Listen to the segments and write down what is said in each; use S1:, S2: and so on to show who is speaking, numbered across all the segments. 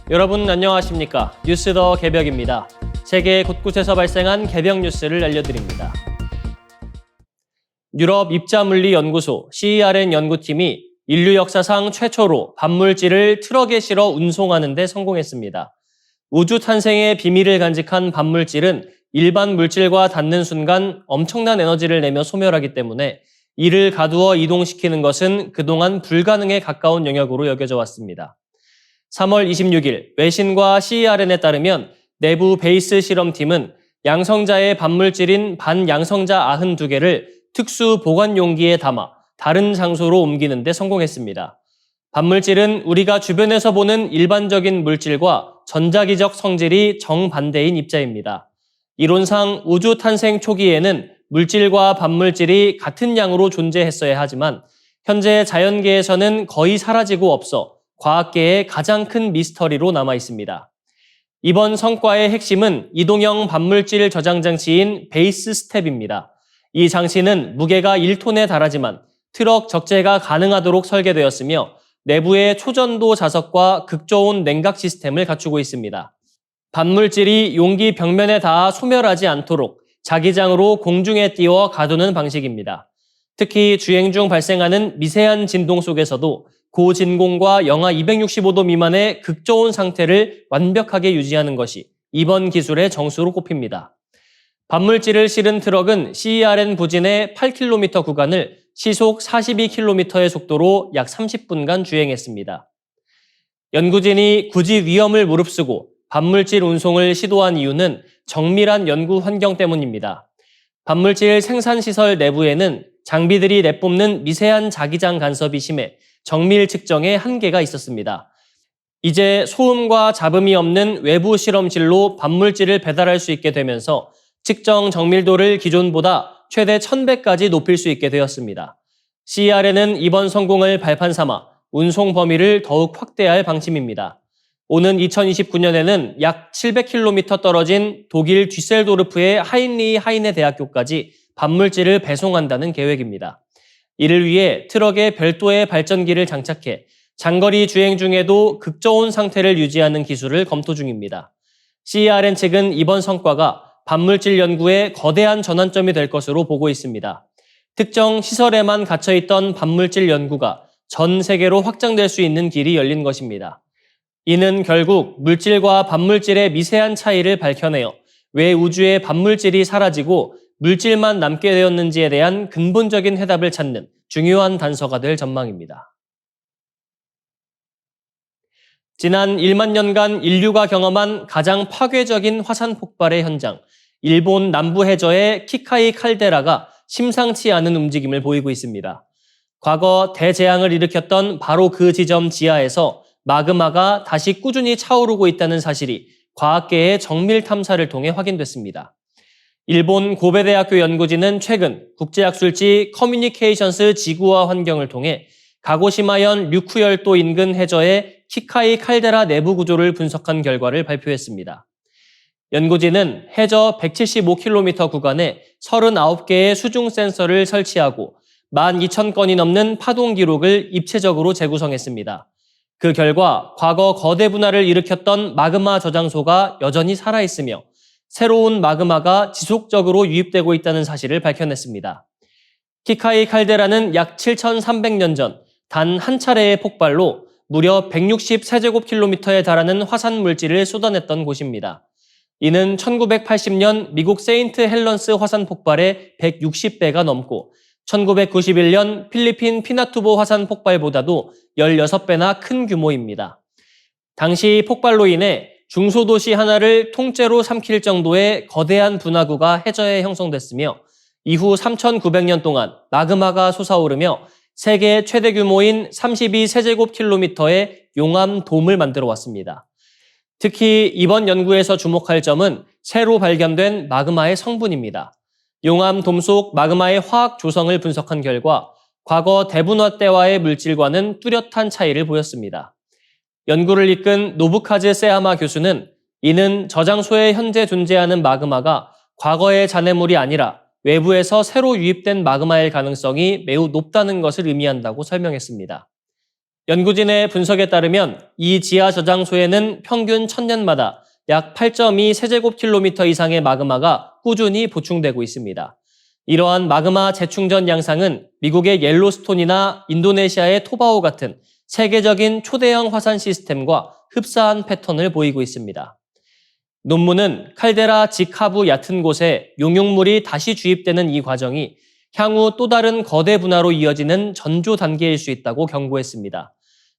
S1: 여러분 안녕하십니까? 뉴스 더 개벽입니다. 세계 곳곳에서 발생한 개벽 뉴스를 알려드립니다. 유럽 입자물리연구소 CERN 연구팀이 인류 역사상 최초로 반물질을 트럭에 실어 운송하는 데 성공했습니다. 우주 탄생의 비밀을 간직한 반물질은 일반 물질과 닿는 순간 엄청난 에너지를 내며 소멸하기 때문에 이를 가두어 이동시키는 것은 그동안 불가능에 가까운 영역으로 여겨져 왔습니다. 3월 26일 외신과 CERN에 따르면 내부 베이스 실험팀은 양성자의 반물질인 반양성자 92개를 특수 보관 용기에 담아 다른 장소로 옮기는 데 성공했습니다. 반물질은 우리가 주변에서 보는 일반적인 물질과 전자기적 성질이 정반대인 입자입니다. 이론상 우주 탄생 초기에는 물질과 반물질이 같은 양으로 존재했어야 하지만 현재 자연계에서는 거의 사라지고 없어 과학계의 가장 큰 미스터리로 남아 있습니다. 이번 성과의 핵심은 이동형 반물질 저장 장치인 베이스 스텝입니다. 이 장치는 무게가 1톤에 달하지만 트럭 적재가 가능하도록 설계되었으며 내부에 초전도 자석과 극저온 냉각 시스템을 갖추고 있습니다. 반물질이 용기 벽면에 닿아 소멸하지 않도록 자기장으로 공중에 띄워 가두는 방식입니다. 특히 주행 중 발생하는 미세한 진동 속에서도 고진공과 영하 265도 미만의 극저온 상태를 완벽하게 유지하는 것이 이번 기술의 정수로 꼽힙니다. 반물질을 실은 트럭은 CERN 부진의 8km 구간을 시속 42km의 속도로 약 30분간 주행했습니다. 연구진이 굳이 위험을 무릅쓰고 반물질 운송을 시도한 이유는 정밀한 연구 환경 때문입니다. 반물질 생산시설 내부에는 장비들이 내뿜는 미세한 자기장 간섭이 심해 정밀 측정에 한계가 있었습니다. 이제 소음과 잡음이 없는 외부 실험실로 반물질을 배달할 수 있게 되면서 측정 정밀도를 기존보다 최대 1000배까지 높일 수 있게 되었습니다. CERN은 이번 성공을 발판 삼아 운송 범위를 더욱 확대할 방침입니다. 오는 2029년에는 약 700km 떨어진 독일 뒤셀도르프의 하인리히 하이네 대학교까지 반물질을 배송한다는 계획입니다. 이를 위해 트럭에 별도의 발전기를 장착해 장거리 주행 중에도 극저온 상태를 유지하는 기술을 검토 중입니다. CERN 측은 이번 성과가 반물질 연구에 거대한 전환점이 될 것으로 보고 있습니다. 특정 시설에만 갇혀있던 반물질 연구가 전 세계로 확장될 수 있는 길이 열린 것입니다. 이는 결국 물질과 반물질의 미세한 차이를 밝혀내어 왜 우주의 반물질이 사라지고 물질만 남게 되었는지에 대한 근본적인 해답을 찾는 중요한 단서가 될 전망입니다. 지난 1만 년간 인류가 경험한 가장 파괴적인 화산 폭발의 현장, 일본 남부 해저의 키카이 칼데라가 심상치 않은 움직임을 보이고 있습니다. 과거 대재앙을 일으켰던 바로 그 지점 지하에서 마그마가 다시 꾸준히 차오르고 있다는 사실이 과학계의 정밀 탐사를 통해 확인됐습니다. 일본 고베대학교 연구진은 최근 국제학술지 커뮤니케이션스 지구와 환경을 통해 가고시마현 류쿠열도 인근 해저의 키카이 칼데라 내부 구조를 분석한 결과를 발표했습니다. 연구진은 해저 175km 구간에 39개의 수중 센서를 설치하고 12,000건이 넘는 파동 기록을 입체적으로 재구성했습니다. 그 결과 과거 거대 분화를 일으켰던 마그마 저장소가 여전히 살아있으며 새로운 마그마가 지속적으로 유입되고 있다는 사실을 밝혀냈습니다. 키카이 칼데라는 약 7,300년 전 단 한 차례의 폭발로 무려 160세제곱킬로미터에 달하는 화산 물질을 쏟아냈던 곳입니다. 이는 1980년 미국 세인트 헬런스 화산 폭발의 160배가 넘고 1991년 필리핀 피나투보 화산 폭발보다도 16배나 큰 규모입니다. 당시 폭발로 인해 중소도시 하나를 통째로 삼킬 정도의 거대한 분화구가 해저에 형성됐으며 이후 3,900년 동안 마그마가 솟아오르며 세계 최대 규모인 32세제곱킬로미터의 용암돔을 만들어 왔습니다. 특히 이번 연구에서 주목할 점은 새로 발견된 마그마의 성분입니다. 용암돔 속 마그마의 화학 조성을 분석한 결과 과거 대분화 때와의 물질과는 뚜렷한 차이를 보였습니다. 연구를 이끈 노부카즈 세야마 교수는 이는 저장소에 현재 존재하는 마그마가 과거의 잔해물이 아니라 외부에서 새로 유입된 마그마일 가능성이 매우 높다는 것을 의미한다고 설명했습니다. 연구진의 분석에 따르면 이 지하 저장소에는 평균 1000년마다 약 8.2 세제곱킬로미터 이상의 마그마가 꾸준히 보충되고 있습니다. 이러한 마그마 재충전 양상은 미국의 옐로스톤이나 인도네시아의 토바오 같은 세계적인 초대형 화산 시스템과 흡사한 패턴을 보이고 있습니다. 논문은 칼데라 직하부 얕은 곳에 용융물이 다시 주입되는 이 과정이 향후 또 다른 거대 분화로 이어지는 전조 단계일 수 있다고 경고했습니다.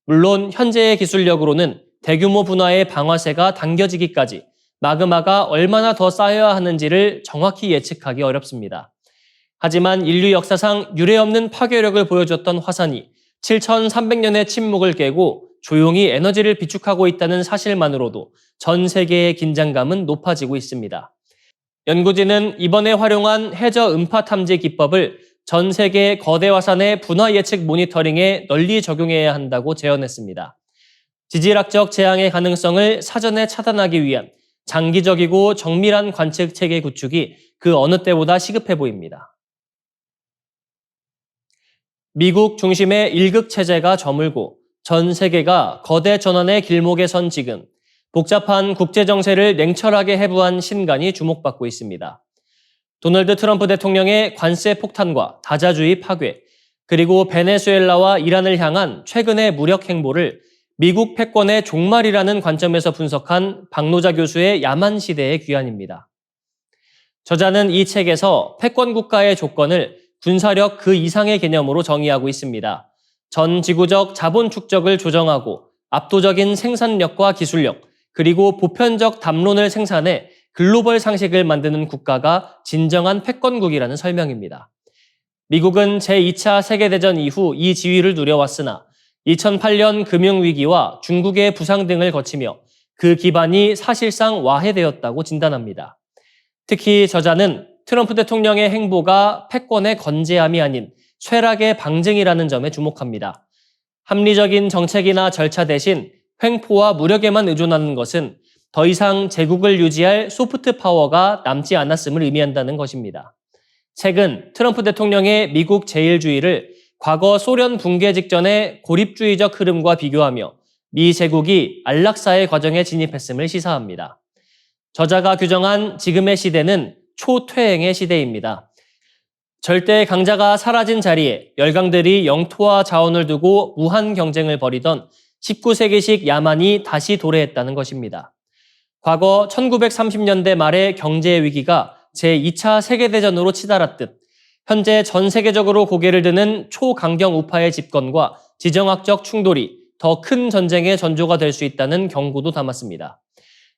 S1: 물론 현재의 기술력으로는 대규모 분화의 방아쇠가 당겨지기까지 마그마가 얼마나 더 쌓여야 하는지를 정확히 예측하기 어렵습니다. 하지만 인류 역사상 유례없는 파괴력을 보여줬던 화산이 7,300년의 침묵을 깨고 조용히 에너지를 비축하고 있다는 사실만으로도 전 세계의 긴장감은 높아지고 있습니다. 연구진은 이번에 활용한 해저 음파 탐지 기법을 전 세계 거대 화산의 분화 예측 모니터링에 널리 적용해야 한다고 제언했습니다. 지질학적 재앙의 가능성을 사전에 차단하기 위한 장기적이고 정밀한 관측 체계 구축이 그 어느 때보다 시급해 보입니다. 미국 중심의 일극 체제가 저물고 전 세계가 거대 전환의 길목에 선 지금 복잡한 국제 정세를 냉철하게 해부한 신간이 주목받고 있습니다. 도널드 트럼프 대통령의 관세 폭탄과 다자주의 파괴, 그리고 베네수엘라와 이란을 향한 최근의 무력 행보를 미국 패권의 종말이라는 관점에서 분석한 박노자 교수의 야만 시대의 귀환입니다. 저자는 이 책에서 패권 국가의 조건을 군사력 그 이상의 개념으로 정의하고 있습니다. 전 지구적 자본 축적을 조정하고 압도적인 생산력과 기술력, 그리고 보편적 담론을 생산해 글로벌 상식을 만드는 국가가 진정한 패권국이라는 설명입니다. 미국은 제2차 세계대전 이후 이 지위를 누려왔으나 2008년 금융위기와 중국의 부상 등을 거치며 그 기반이 사실상 와해되었다고 진단합니다. 특히 저자는 트럼프 대통령의 행보가 패권의 건재함이 아닌 쇠락의 방증이라는 점에 주목합니다. 합리적인 정책이나 절차 대신 횡포와 무력에만 의존하는 것은 더 이상 제국을 유지할 소프트 파워가 남지 않았음을 의미한다는 것입니다. 책은 트럼프 대통령의 미국 제일주의를 과거 소련 붕괴 직전의 고립주의적 흐름과 비교하며 미 제국이 안락사의 과정에 진입했음을 시사합니다. 저자가 규정한 지금의 시대는 초퇴행의 시대입니다. 절대 강자가 사라진 자리에 열강들이 영토와 자원을 두고 무한 경쟁을 벌이던 19세기식 야만이 다시 도래했다는 것입니다. 과거 1930년대 말의 경제 위기가 제2차 세계대전으로 치달았듯 현재 전 세계적으로 고개를 드는 초강경 우파의 집권과 지정학적 충돌이 더 큰 전쟁의 전조가 될 수 있다는 경고도 담았습니다.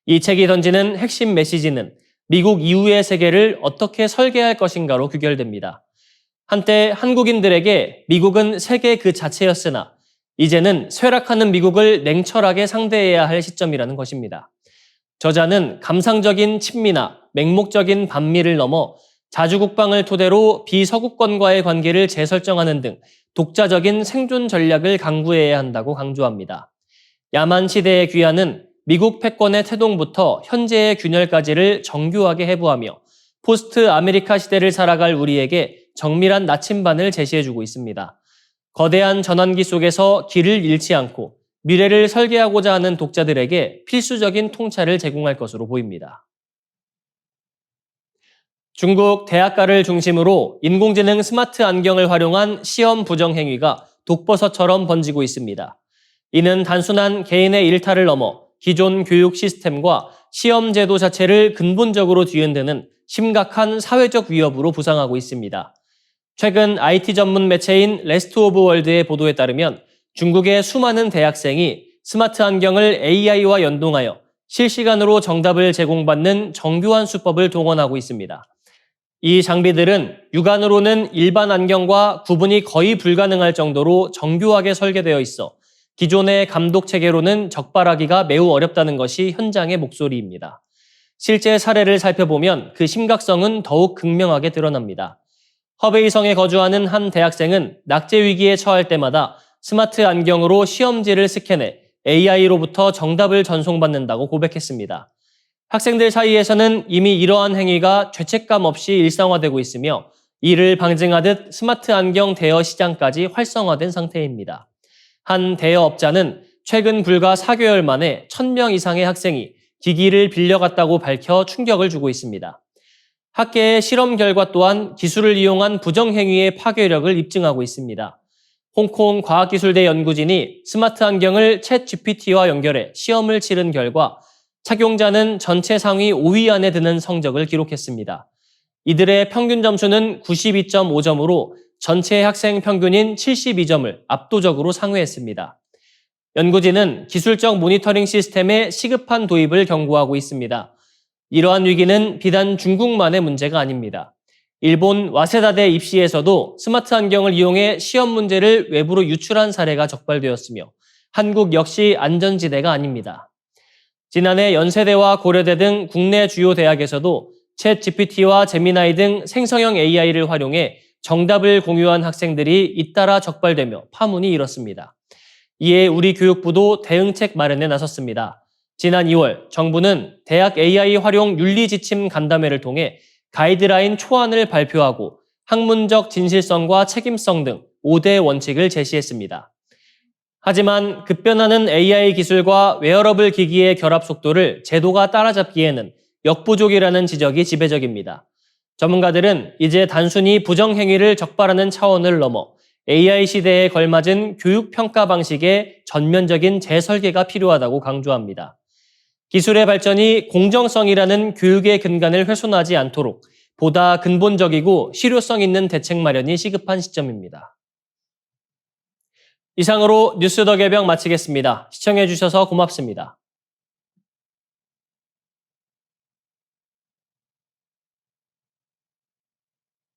S1: 이 책이 던지는 핵심 메시지는 미국 이후의 세계를 어떻게 설계할 것인가로 귀결됩니다. 한때 한국인들에게 미국은 세계 그 자체였으나 이제는 쇠락하는 미국을 냉철하게 상대해야 할 시점이라는 것입니다. 저자는 감상적인 친미나 맹목적인 반미를 넘어 자주국방을 토대로 비서구권과의 관계를 재설정하는 등 독자적인 생존 전략을 강구해야 한다고 강조합니다. 야만 시대의 귀환은 미국 패권의 태동부터 현재의 균열까지를 정교하게 해부하며 포스트 아메리카 시대를 살아갈 우리에게 정밀한 나침반을 제시해주고 있습니다. 거대한 전환기 속에서 길을 잃지 않고 미래를 설계하고자 하는 독자들에게 필수적인 통찰을 제공할 것으로 보입니다. 중국 대학가를 중심으로 인공지능 스마트 안경을 활용한 시험 부정 행위가 독버섯처럼 번지고 있습니다. 이는 단순한 개인의 일탈을 넘어 기존 교육 시스템과 시험 제도 자체를 근본적으로 뒤흔드는 심각한 사회적 위협으로 부상하고 있습니다. 최근 IT 전문 매체인 레스트 오브 월드의 보도에 따르면 중국의 수많은 대학생이 스마트 안경을 AI와 연동하여 실시간으로 정답을 제공받는 정교한 수법을 동원하고 있습니다. 이 장비들은 육안으로는 일반 안경과 구분이 거의 불가능할 정도로 정교하게 설계되어 있어 기존의 감독 체계로는 적발하기가 매우 어렵다는 것이 현장의 목소리입니다. 실제 사례를 살펴보면 그 심각성은 더욱 극명하게 드러납니다. 허베이성에 거주하는 한 대학생은 낙제 위기에 처할 때마다 스마트 안경으로 시험지를 스캔해 AI로부터 정답을 전송받는다고 고백했습니다. 학생들 사이에서는 이미 이러한 행위가 죄책감 없이 일상화되고 있으며 이를 방증하듯 스마트 안경 대여 시장까지 활성화된 상태입니다. 한 대여업자는 최근 불과 4개월 만에 1,000명 이상의 학생이 기기를 빌려갔다고 밝혀 충격을 주고 있습니다. 학계의 실험 결과 또한 기술을 이용한 부정행위의 파괴력을 입증하고 있습니다. 홍콩 과학기술대 연구진이 스마트 안경을 챗 GPT와 연결해 시험을 치른 결과 착용자는 전체 상위 5위 안에 드는 성적을 기록했습니다. 이들의 평균 점수는 92.5점으로 전체 학생 평균인 72점을 압도적으로 상회했습니다. 연구진은 기술적 모니터링 시스템의 시급한 도입을 경고하고 있습니다. 이러한 위기는 비단 중국만의 문제가 아닙니다. 일본 와세다대 입시에서도 스마트 안경을 이용해 시험 문제를 외부로 유출한 사례가 적발되었으며 한국 역시 안전지대가 아닙니다. 지난해 연세대와 고려대 등 국내 주요 대학에서도 챗 GPT와 제미나이 등 생성형 AI를 활용해 정답을 공유한 학생들이 잇따라 적발되며 파문이 일었습니다. 이에 우리 교육부도 대응책 마련에 나섰습니다. 지난 2월 정부는 대학 AI 활용 윤리 지침 간담회를 통해 가이드라인 초안을 발표하고 학문적 진실성과 책임성 등 5대 원칙을 제시했습니다. 하지만 급변하는 AI 기술과 웨어러블 기기의 결합 속도를 제도가 따라잡기에는 역부족이라는 지적이 지배적입니다. 전문가들은 이제 단순히 부정행위를 적발하는 차원을 넘어 AI 시대에 걸맞은 교육 평가 방식의 전면적인 재설계가 필요하다고 강조합니다. 기술의 발전이 공정성이라는 교육의 근간을 훼손하지 않도록 보다 근본적이고 실효성 있는 대책 마련이 시급한 시점입니다. 이상으로 뉴스 더 개병 마치겠습니다. 시청해 주셔서 고맙습니다.